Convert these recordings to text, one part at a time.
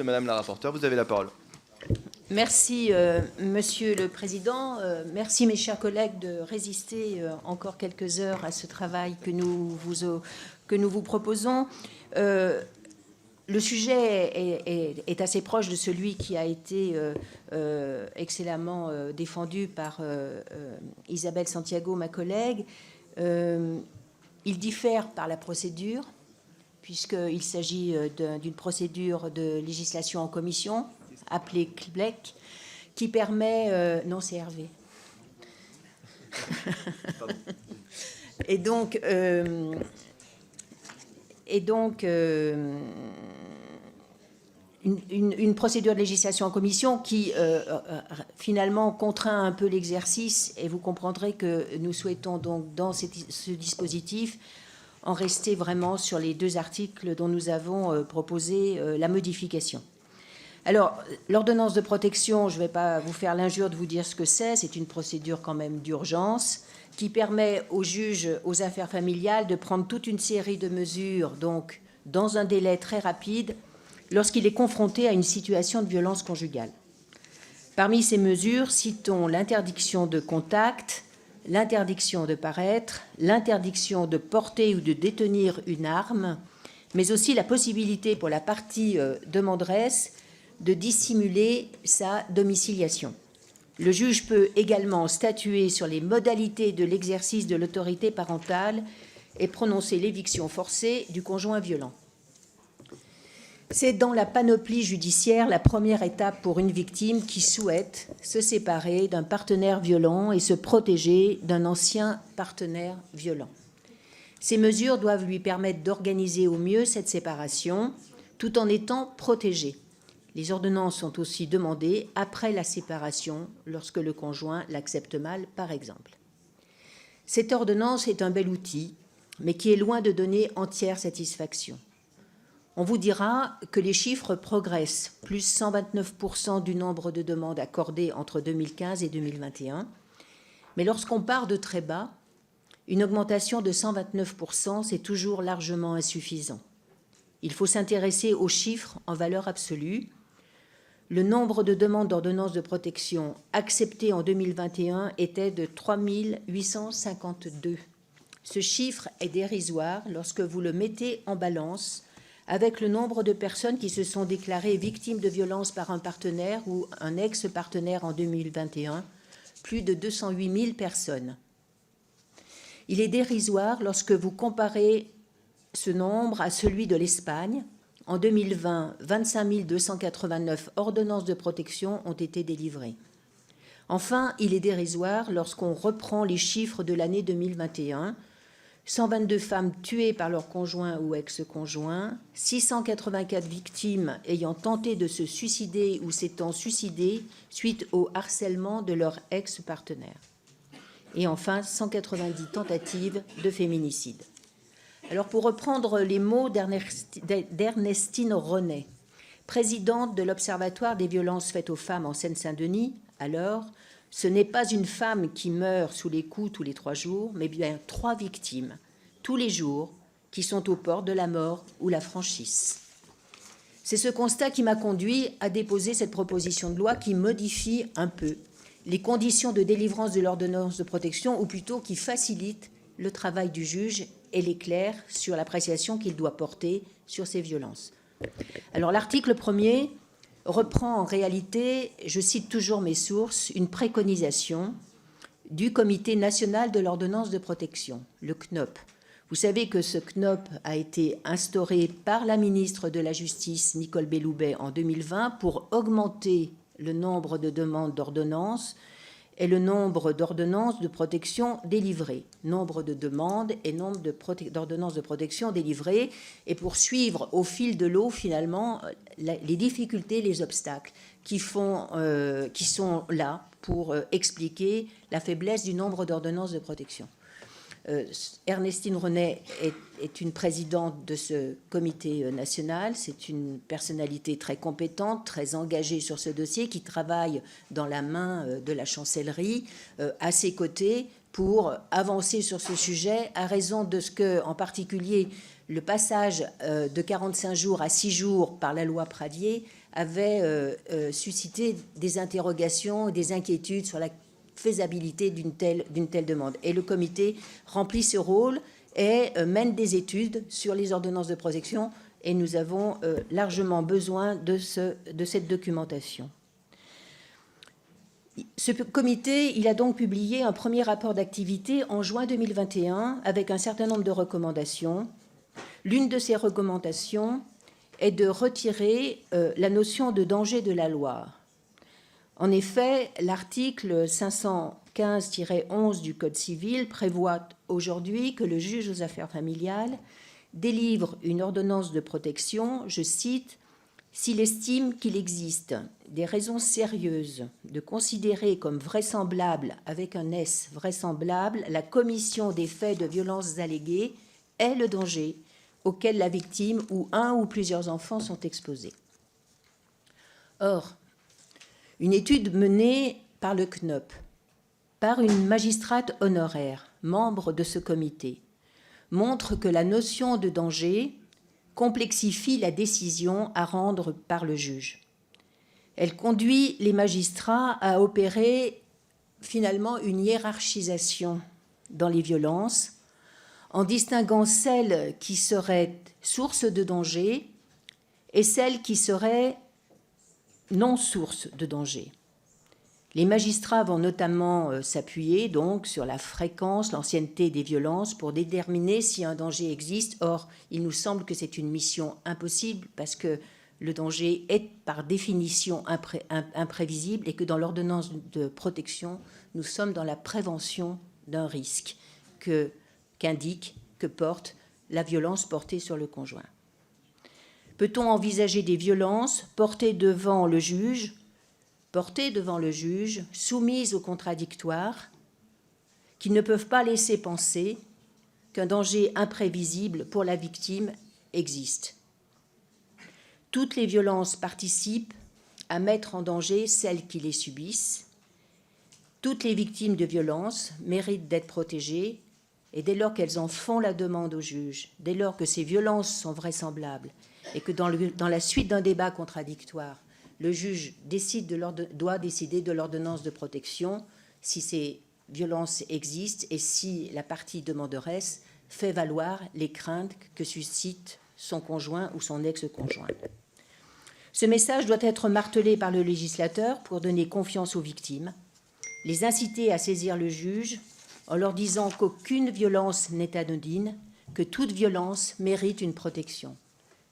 Madame la rapporteure, vous avez la parole. Merci, Monsieur le Président. Merci, mes chers collègues, de résister encore quelques heures à ce travail que nous vous proposons. Le sujet est assez proche de celui qui a été excellemment défendu par Isabelle Santiago, ma collègue. Il diffère par la procédure, puisqu'il s'agit d'une procédure de législation en commission, appelée CLEC, qui permet... non, c'est Hervé. Et donc une procédure de législation en commission qui, finalement, contraint un peu l'exercice, et vous comprendrez que nous souhaitons donc, dans ce dispositif, en rester vraiment sur les deux articles dont nous avons proposé la modification. Alors, l'ordonnance de protection, je ne vais pas vous faire l'injure de vous dire ce que c'est une procédure quand même d'urgence qui permet au juge aux affaires familiales de prendre toute une série de mesures, donc dans un délai très rapide, lorsqu'il est confronté à une situation de violence conjugale. Parmi ces mesures, citons l'interdiction de contact, l'interdiction de paraître, l'interdiction de porter ou de détenir une arme, mais aussi la possibilité pour la partie demanderesse de dissimuler sa domiciliation. Le juge peut également statuer sur les modalités de l'exercice de l'autorité parentale et prononcer l'éviction forcée du conjoint violent. C'est dans la panoplie judiciaire la première étape pour une victime qui souhaite se séparer d'un partenaire violent et se protéger d'un ancien partenaire violent. Ces mesures doivent lui permettre d'organiser au mieux cette séparation tout en étant protégée. Les ordonnances sont aussi demandées après la séparation lorsque le conjoint l'accepte mal, par exemple. Cette ordonnance est un bel outil, mais qui est loin de donner entière satisfaction. On vous dira que les chiffres progressent, plus 129% du nombre de demandes accordées entre 2015 et 2021. Mais lorsqu'on part de très bas, une augmentation de 129%, c'est toujours largement insuffisant. Il faut s'intéresser aux chiffres en valeur absolue. Le nombre de demandes d'ordonnance de protection acceptées en 2021 était de 3 852. Ce chiffre est dérisoire lorsque vous le mettez en balance avec le nombre de personnes qui se sont déclarées victimes de violences par un partenaire ou un ex-partenaire en 2021, plus de 208 000 personnes. Il est dérisoire lorsque vous comparez ce nombre à celui de l'Espagne. En 2020, 25 289 ordonnances de protection ont été délivrées. Enfin, il est dérisoire lorsqu'on reprend les chiffres de l'année 2021, 122 femmes tuées par leur conjoint ou ex-conjoint, 684 victimes ayant tenté de se suicider ou s'étant suicidées suite au harcèlement de leur ex-partenaire. Et enfin, 190 tentatives de féminicide. Alors, pour reprendre les mots d'Ernestine Renet, présidente de l'Observatoire des violences faites aux femmes en Seine-Saint-Denis, alors, ce n'est pas une femme qui meurt sous les coups tous les 3 jours, mais bien 3 victimes, tous les jours, qui sont aux portes de la mort ou la franchissent. C'est ce constat qui m'a conduit à déposer cette proposition de loi qui modifie un peu les conditions de délivrance de l'ordonnance de protection, ou plutôt qui facilite le travail du juge et l'éclaire sur l'appréciation qu'il doit porter sur ces violences. Alors, l'article 1er reprend en réalité, je cite toujours mes sources, une préconisation du Comité national de l'ordonnance de protection, le CNOP. Vous savez que ce CNOP a été instauré par la ministre de la Justice, Nicole Belloubet, en 2020 pour augmenter le nombre de demandes d'ordonnance et le nombre d'ordonnances de protection délivrées, nombre de demandes et nombre d'ordonnances de protection délivrées, et pour suivre au fil de l'eau, finalement, les difficultés, les obstacles qui sont là pour expliquer la faiblesse du nombre d'ordonnances de protection. Ernestine Renet est une présidente de ce comité national. C'est une personnalité très compétente, très engagée sur ce dossier, qui travaille dans la main de la chancellerie à ses côtés pour avancer sur ce sujet, à raison de ce que, en particulier, le passage de 45 jours à 6 jours par la loi Pradié avait suscité des interrogations, des inquiétudes sur la faisabilité d'une telle demande. Et le comité remplit ce rôle et mène des études sur les ordonnances de protection, et nous avons largement besoin de cette documentation. Ce comité, il a donc publié un premier rapport d'activité en juin 2021 avec un certain nombre de recommandations. L'une de ces recommandations est de retirer la notion de danger de la loi. En effet, l'article 515-11 du Code civil prévoit aujourd'hui que le juge aux affaires familiales délivre une ordonnance de protection, je cite, « s'il estime qu'il existe des raisons sérieuses de considérer comme vraisemblable, avec un S, vraisemblable, la commission des faits de violence allégués est le danger auquel la victime ou un ou plusieurs enfants sont exposés. » Or, une étude menée par le CNOP, par une magistrate honoraire, membre de ce comité, montre que la notion de danger complexifie la décision à rendre par le juge. Elle conduit les magistrats à opérer finalement une hiérarchisation dans les violences, en distinguant celles qui seraient source de danger et celles qui seraient non source de danger. Les magistrats vont notamment s'appuyer donc sur la fréquence, l'ancienneté des violences pour déterminer si un danger existe. Or, il nous semble que c'est une mission impossible parce que le danger est par définition imprévisible et que dans l'ordonnance de protection, nous sommes dans la prévention d'un risque qu'indique, que porte la violence portée sur le conjoint. Peut-on envisager des violences portées devant le juge, soumises au contradictoire, qui ne peuvent pas laisser penser qu'un danger imprévisible pour la victime existe? Toutes les violences participent à mettre en danger celles qui les subissent. Toutes les victimes de violences méritent d'être protégées, et dès lors qu'elles en font la demande au juge, dès lors que ces violences sont vraisemblables, et que dans la suite d'un débat contradictoire, le juge doit décider de l'ordonnance de protection si ces violences existent et si la partie demanderesse fait valoir les craintes que suscite son conjoint ou son ex-conjoint. Ce message doit être martelé par le législateur pour donner confiance aux victimes, les inciter à saisir le juge en leur disant qu'aucune violence n'est anodine, que toute violence mérite une protection.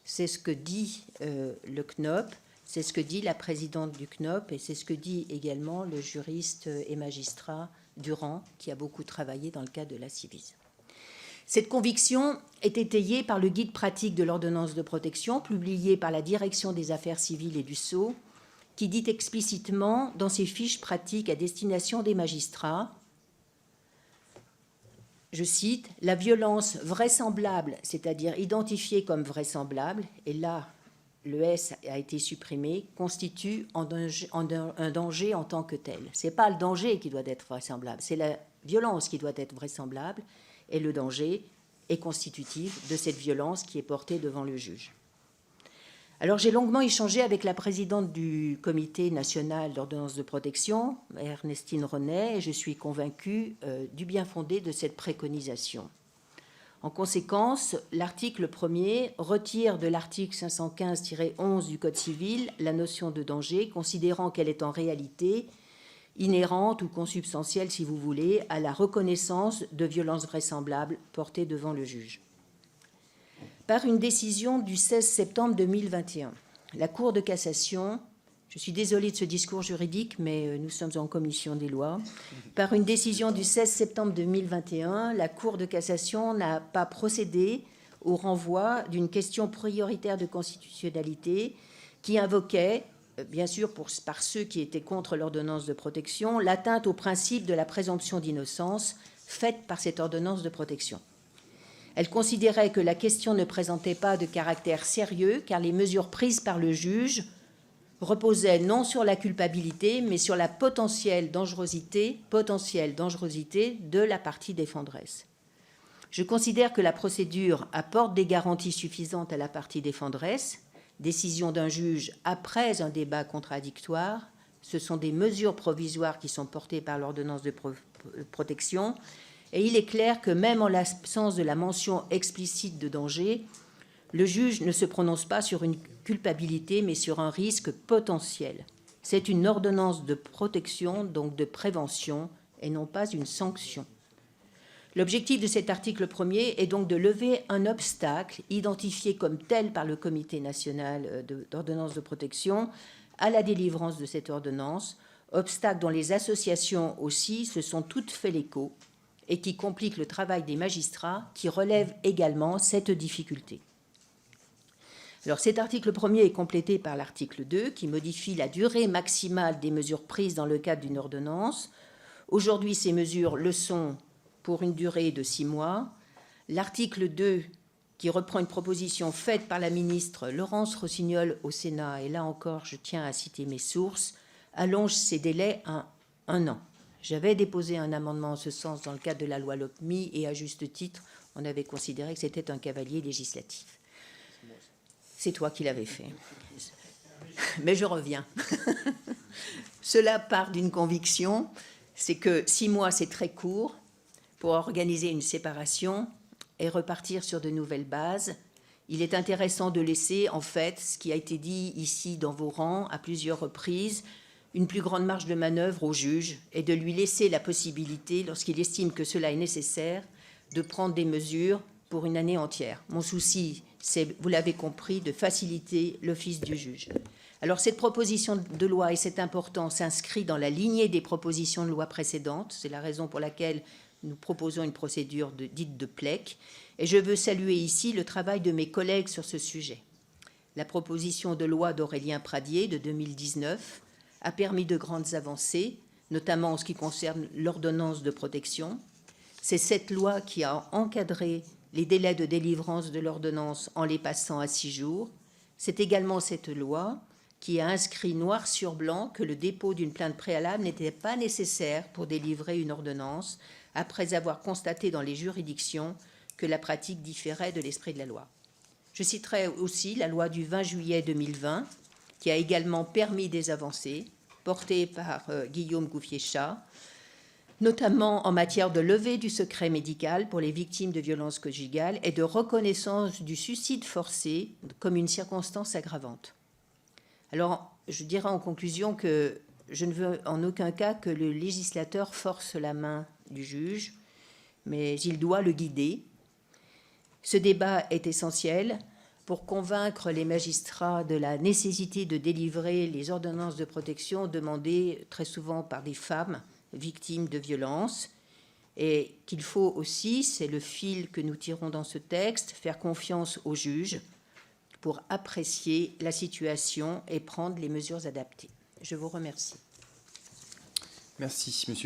C'est ce que dit le CNOP, c'est ce que dit la présidente du CNOP et c'est ce que dit également le juriste et magistrat Durand, qui a beaucoup travaillé dans le cadre de la Civis. Cette conviction est étayée par le guide pratique de l'ordonnance de protection, publié par la Direction des affaires civiles et du Sceau, qui dit explicitement dans ses fiches pratiques à destination des magistrats, je cite, « la violence vraisemblable, c'est-à-dire identifiée comme vraisemblable, et là, le S a été supprimé, constitue un danger en tant que tel. » Ce n'est pas le danger qui doit être vraisemblable, c'est la violence qui doit être vraisemblable, et le danger est constitutif de cette violence qui est portée devant le juge. Alors, j'ai longuement échangé avec la présidente du Comité national d'ordonnance de protection, Ernestine Renet, et je suis convaincue du bien fondé de cette préconisation. En conséquence, l'article 1er retire de l'article 515-11 du Code civil la notion de danger, considérant qu'elle est en réalité inhérente ou consubstantielle, si vous voulez, à la reconnaissance de violences vraisemblables portées devant le juge. Par une décision du 16 septembre 2021, la Cour de cassation, je suis désolée de ce discours juridique, mais nous sommes en commission des lois, par une décision du 16 septembre 2021, la Cour de cassation n'a pas procédé au renvoi d'une question prioritaire de constitutionnalité qui invoquait, bien sûr par ceux qui étaient contre l'ordonnance de protection, l'atteinte au principe de la présomption d'innocence faite par cette ordonnance de protection. Elle considérait que la question ne présentait pas de caractère sérieux car les mesures prises par le juge reposaient non sur la culpabilité mais sur la potentielle dangerosité de la partie défenderesse. Je considère que la procédure apporte des garanties suffisantes à la partie défenderesse, décision d'un juge après un débat contradictoire. Ce sont des mesures provisoires qui sont portées par l'ordonnance de protection. Et il est clair que même en l'absence de la mention explicite de danger, le juge ne se prononce pas sur une culpabilité, mais sur un risque potentiel. C'est une ordonnance de protection, donc de prévention, et non pas une sanction. L'objectif de cet article 1er est donc de lever un obstacle identifié comme tel par le Comité national d'ordonnance de protection à la délivrance de cette ordonnance, obstacle dont les associations aussi se sont toutes fait l'écho et qui complique le travail des magistrats qui relèvent également cette difficulté. Alors cet article 1er est complété par l'article 2 qui modifie la durée maximale des mesures prises dans le cadre d'une ordonnance. Aujourd'hui, ces mesures le sont pour une durée de 6 mois. L'article 2, qui reprend une proposition faite par la ministre Laurence Rossignol au Sénat, et là encore, je tiens à citer mes sources, allonge ces délais à 1 an. J'avais déposé un amendement en ce sens dans le cadre de la loi LOPMI, et à juste titre, on avait considéré que c'était un cavalier législatif. C'est toi qui l'avais fait. Mais je reviens. Cela part d'une conviction, c'est que 6 mois, c'est très court pour organiser une séparation et repartir sur de nouvelles bases. Il est intéressant de laisser, en fait, ce qui a été dit ici dans vos rangs à plusieurs reprises, une plus grande marge de manœuvre au juge et de lui laisser la possibilité, lorsqu'il estime que cela est nécessaire, de prendre des mesures pour une année entière. Mon souci, c'est, vous l'avez compris, de faciliter l'office du juge. Alors cette proposition de loi, et c'est important, s'inscrit dans la lignée des propositions de loi précédentes. C'est la raison pour laquelle nous proposons une procédure dite de PLEC. Et je veux saluer ici le travail de mes collègues sur ce sujet. La proposition de loi d'Aurélien Pradié de 2019 a permis de grandes avancées, notamment en ce qui concerne l'ordonnance de protection. C'est cette loi qui a encadré les délais de délivrance de l'ordonnance en les passant à 6 jours. C'est également cette loi qui a inscrit noir sur blanc que le dépôt d'une plainte préalable n'était pas nécessaire pour délivrer une ordonnance, après avoir constaté dans les juridictions que la pratique différait de l'esprit de la loi. Je citerai aussi la loi du 20 juillet 2020, qui a également permis des avancées, portées par Guillaume Gouffier-Cha, notamment en matière de levée du secret médical pour les victimes de violences conjugales et de reconnaissance du suicide forcé comme une circonstance aggravante. Alors, je dirais en conclusion que je ne veux en aucun cas que le législateur force la main du juge, mais il doit le guider. Ce débat est essentiel pour convaincre les magistrats de la nécessité de délivrer les ordonnances de protection demandées très souvent par des femmes victimes de violences, et qu'il faut aussi, c'est le fil que nous tirons dans ce texte, faire confiance aux juges pour apprécier la situation et prendre les mesures adaptées. Je vous remercie. Merci, monsieur.